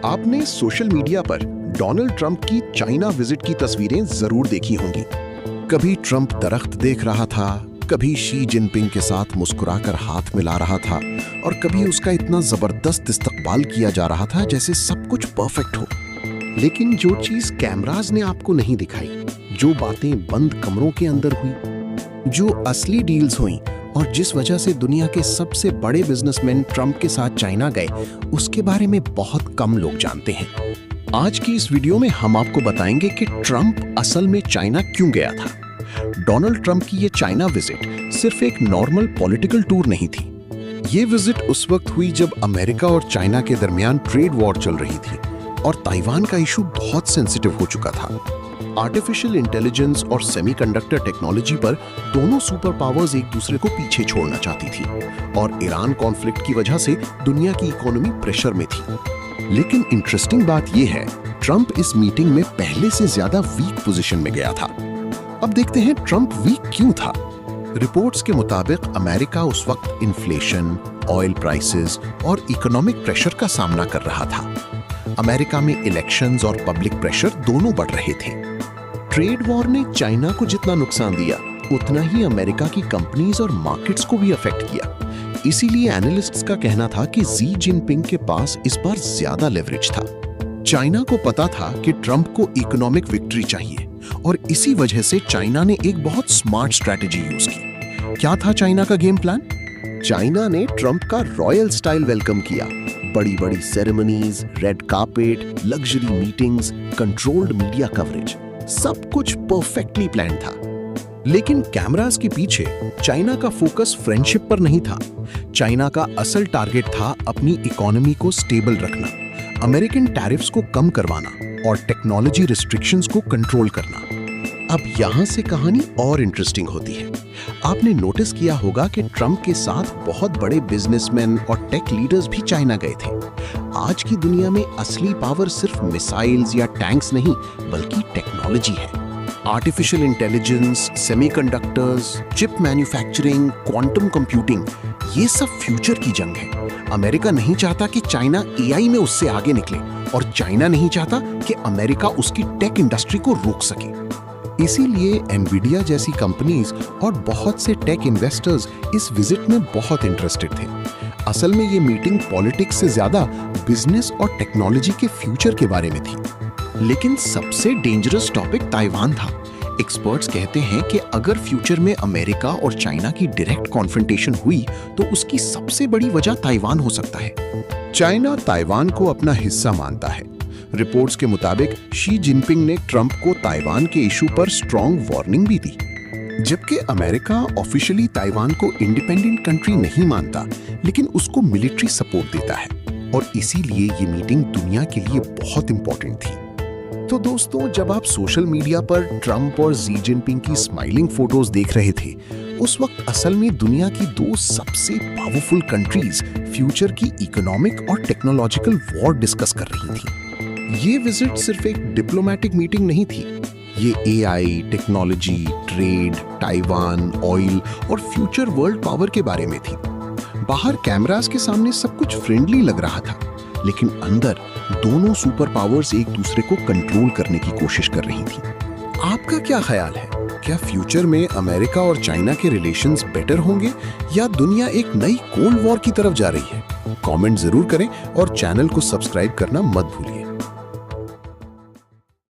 आपने social media पर Donald Trump की चाइना विजिट की तस्वीरें जरूर देखी होंगी। कभी ट्रंप दरख्त देख रहा था, कभी शी जिनपिंग के साथ मुस्कुराकर हाथ मिला रहा था और कभी उसका इतना जबरदस्त इस्तकबाल किया जा रहा था जैसे सब कुछ परफेक्ट हो। लेकिन जो चीज कैमराज ने आपको नहीं दिखाई, जो बातें बंद कमरों के अंदर हुई, जो असली डील्स हुई और जिस वजह से दुनिया के सबसे बड़े बिजनेसमैन ट्रंप के साथ चाइना गए, उसके बारे में बहुत कम लोग जानते हैं। आज की इस वीडियो में हम आपको बताएंगे कि ट्रंप असल में चाइना क्यों गया था। डोनाल्ड ट्रंप की ये चाइना विजिट सिर्फ एक नॉर्मल पॉलिटिकल टूर नहीं थी। ये विजिट उस वक्त हुई जब अमेरिका और चाइना के दरमियान ट्रेड वॉर चल रही थी और ताइवान का इशू बहुत सेंसिटिव हो चुका था। आर्टिफिशियल इंटेलिजेंस और सेमीकंडक्टर टेक्नोलॉजी पर दोनों सुपर पावर्स एक दूसरे को पीछे छोड़ना चाहती थी और ईरान कॉन्फ्लिक्ट की वजह से दुनिया की इकोनॉमी प्रेशर में थी। लेकिन इंटरेस्टिंग बात यह है, ट्रंप इस मीटिंग में पहले से ज्यादा वीक पोजीशन में गया था। अब देखते हैं ट्रंप वीक क्यों था। रिपोर्ट्स के मुताबिक अमेरिका उस वक्त इन्फ्लेशन, ऑयल प्राइसेस और इकोनॉमिक प्रेशर का सामना कर रहा था। अमेरिका में इलेक्शंस और पब्लिक प्रेशर दोनों बढ़ रहे थे। ट्रेड वॉर ने चाइना को जितना नुकसान दिया, उतना ही अमेरिका की कंपनीज और मार्केट्स को भी अफेक्ट किया। इसीलिए एनालिस्ट्स का कहना था कि शी जिनपिंग के पास इस बार ज्यादा लेवरेज था। चाइना को पता था कि ट्रंप को इकोनॉमिक विक्ट्री चाहिए और इसी वजह से चाइना ने एक बहुत स्मार्ट स्ट्रैटेजी यूज की। क्या था चाइना का गेम प्लान? चाइना ने ट्रंप का रॉयल स्टाइल वेलकम किया। बड़ी बड़ी ceremonies, red carpet, luxury meetings, controlled media coverage, सब कुछ परफेक्टली प्लान था। लेकिन कैमरास के पीछे चाइना का फोकस फ्रेंडशिप पर नहीं था। चाइना का असल टारगेट था अपनी इकोनॉमी को स्टेबल रखना, अमेरिकन टैरिफ्स को कम करवाना और टेक्नोलॉजी रिस्ट्रिक्शंस को कंट्रोल करना। अब यहां से कहानी और इंटरेस्टिंग होती है। आपने नोटिस किया होगा कि ट्रंप के साथ बहुत बड़े बिजनेसमैन और टेक लीडर्स भी चाइना गए थे। आज की दुनिया में असली पावर सिर्फ मिसाइल्स या टैंक्स नहीं, बल्कि टेक्नोलॉजी है। Artificial intelligence, semiconductors, chip manufacturing, quantum computing, ये सब फ्यूचर की जंग है। अमेरिका नहीं चाहता कि चाइना एआई में उससे आगे निकले और चाइना नहीं चाहता कि अमेरिका उसकी टेक इंडस्ट्री को रोक सके। इसीलिए एनवीडिया जैसी कंपनीज और बहुत से टेक इन्वेस्टर्स इस विजिट में बहुत इंटरेस्टेड थे। असल में ये मीटिंग पॉलिटिक्स से ज्यादा बिजनेस और टेक्नोलॉजी के फ्यूचर के बारे में थी। लेकिन सबसे डेंजरस टॉपिक ताइवान था। एक्सपर्ट्स कहते हैं कि अगर फ्यूचर में अमेरिका और चाइना की डायरेक्ट कॉन्फ्रंटेशन हुई तो उसकी सबसे बड़ी वजह ताइवान हो सकता है। चाइना ताइवान को अपना हिस्सा मानता है। रिपोर्ट्स के मुताबिक शी जिनपिंग ने ट्रंप को ताइवान के इशू पर स्ट्रॉन्ग वार्निंग भी दी। जबकि अमेरिका ऑफिशियली ताइवान को इंडिपेंडेंट कंट्री नहीं मानता, लेकिन उसको मिलिट्री सपोर्ट देता है और इसीलिए ये मीटिंग दुनिया के लिए बहुत इंपॉर्टेंट थी। तो दोस्तों, जब आप सोशल मीडिया पर ट्रंप और शी जिनपिंग की स्माइलिंग फोटोज देख रहे थे, उस वक्त असल में दुनिया की दो सबसे पावरफुल कंट्रीज फ्यूचर की इकोनॉमिक और टेक्नोलॉजिकल वॉर डिस्कस कर रही थी। ये विजिट सिर्फ एक डिप्लोमेटिक मीटिंग नहीं थी। ये AI, technology, trade, Taiwan, oil और फ्यूचर वर्ल्ड पावर के बारे में थी। बाहर कैमरास के सामने सब कुछ फ्रेंडली लग रहा था, लेकिन अंदर दोनों सुपर पावर्स एक दूसरे को कंट्रोल करने की कोशिश कर रही थी। आपका क्या ख्याल है? क्या फ्यूचर में अमेरिका और चाइना के रिलेशंस बेटर होंगे या दुनिया एक नई कोल्ड वॉर की तरफ जा रही है? कमेंट जरूर करें और चैनल को सब्सक्राइब करना मत भूलिए।